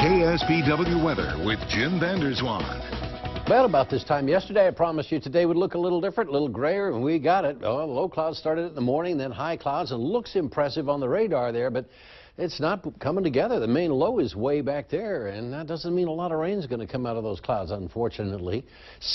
KSBW weather with Jim Vanderswan. Well, about this time yesterday, I promised you today would look a little different, a little grayer, and we got it. Oh, low clouds started in the morning, then high clouds, and looks impressive on the radar there, but it's not coming together. The main low is way back there, and that doesn't mean a lot of rain is going to come out of those clouds, unfortunately.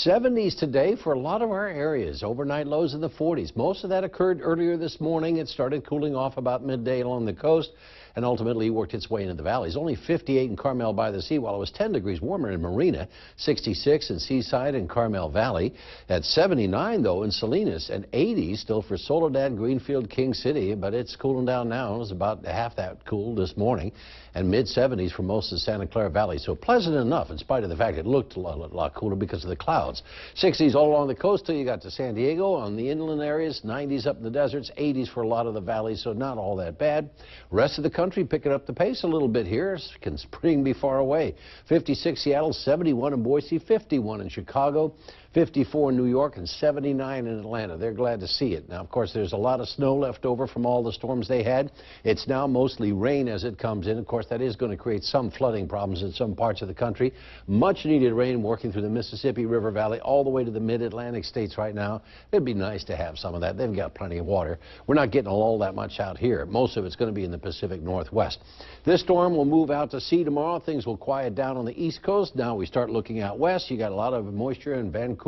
70s today for a lot of our areas. Overnight lows in the 40s. Most of that occurred earlier this morning. It started cooling off about midday along the coast, and ultimately worked its way into the valleys. Only 58 in Carmel by the Sea, while it was 10 degrees warmer in Marina, 66 in Seaside and Carmel Valley. At 79, though, in Salinas, and 80 still for Soledad, Greenfield, King City, but it's cooling down now. It was about half that cool this morning, and mid-70s for most of the Santa Clara Valley. So pleasant enough, in spite of the fact it looked a lot cooler because of the clouds. 60s all along the coast till you got to San Diego. On the inland areas, 90s up in the deserts, 80s for a lot of the valleys, so not all that bad. Rest of the country picking up the pace a little bit here. Can spring be far away. 56 Seattle, 71 in Boise, 51 in Chicago, 54 in New York, and 79 in Atlanta. They're glad to see it. Now, of course, there's a lot of snow left over from all the storms they had. It's now mostly rain as it comes in. Of course, that is going to create some flooding problems in some parts of the country. Much needed rain working through the Mississippi River Valley all the way to the mid-Atlantic states right now. It'd be nice to have some of that. They've got plenty of water. We're not getting all that much out here. Most of it's going to be in the Pacific Northwest. This storm will move out to sea tomorrow. Things will quiet down on the East Coast. Now we start looking out west. You got a lot of moisture in Vancouver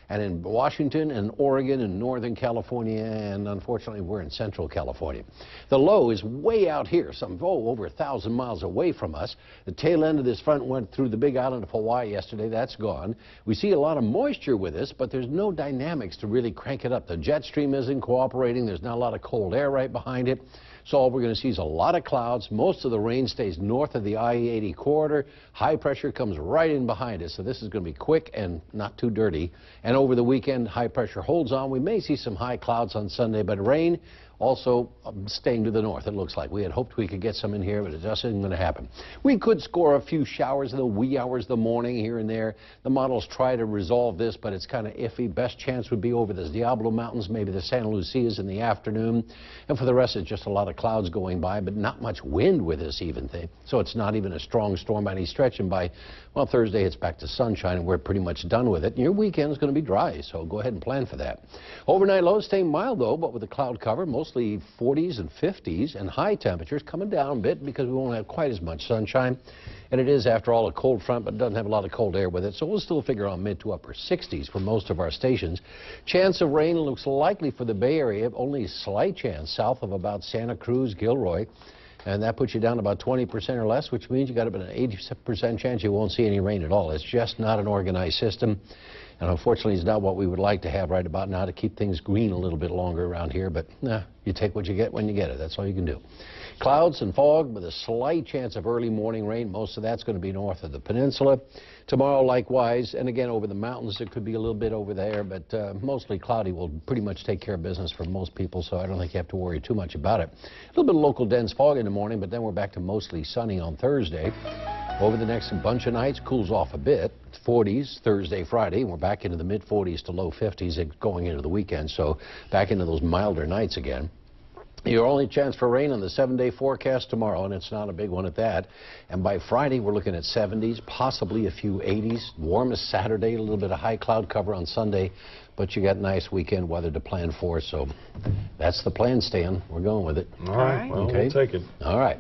and in Washington and Oregon and Northern California, and unfortunately we're in Central California. The low is way out here, over 1,000 miles away from us. The tail end of this front went through the big island of Hawaii yesterday. That's gone. We see a lot of moisture with this, but there's no dynamics to really crank it up. The jet stream isn't cooperating. There's not a lot of cold air right behind it. So all we're going to see is a lot of clouds. Most of the rain stays north of the I-80 corridor. High pressure comes right in behind us. So this is going to be quick and not too dirty. And over the weekend, high pressure holds on. We may see some high clouds on Sunday, but rain also staying to the north, it looks like. We had hoped we could get some in here, but it just isn't going to happen. We could score a few showers in the wee hours of the morning here and there. The models try to resolve this, but it's kind of iffy. Best chance would be over the Diablo Mountains, maybe the Santa Lucias in the afternoon. And for the rest, it's just a lot of clouds going by, but not much wind with this even thing. So it's not even a strong storm by any stretch. And by, well, Thursday, it's back to sunshine, and we're pretty much done with it. And your weekend is going to be dry, so go ahead and plan for that. Overnight lows staying mild, though, but with the cloud cover, mostly 40s and 50s, and high temperatures coming down a bit because we won't have quite as much sunshine. And it is, after all, a cold front, but doesn't have a lot of cold air with it, so we'll still figure on mid to upper 60s for most of our stations. Chance of rain looks likely for the Bay Area, only slight chance south of about Santa Cruz, Gilroy. And that puts you down about 20% or less, which means you got about an 80% chance you won't see any rain at all. It's just not an organized system. And unfortunately, it's not what we would like to have right about now to keep things green a little bit longer around here. But you take what you get when you get it. That's all you can do. Clouds and fog with a slight chance of early morning rain. Most of that's going to be north of the peninsula. Tomorrow, likewise. And again, over the mountains, there could be a little bit over there. But mostly cloudy will pretty much take care of business for most people. So I don't think you have to worry too much about it. A little bit of local dense fog in the morning, but then we're back to mostly sunny on Thursday. Over the next bunch of nights, cools off a bit. 40s Thursday, Friday, and we're back into the mid-40s to low 50s going into the weekend, so back into those milder nights again. Your only chance for rain on the 7-day forecast tomorrow, and it's not a big one at that. And by Friday, we're looking at 70s, possibly a few 80s. Warmest Saturday, a little bit of high cloud cover on Sunday, but you got nice weekend weather to plan for, so that's the plan, Stan. We're going with it. All right, well, okay. We'll take it. All right.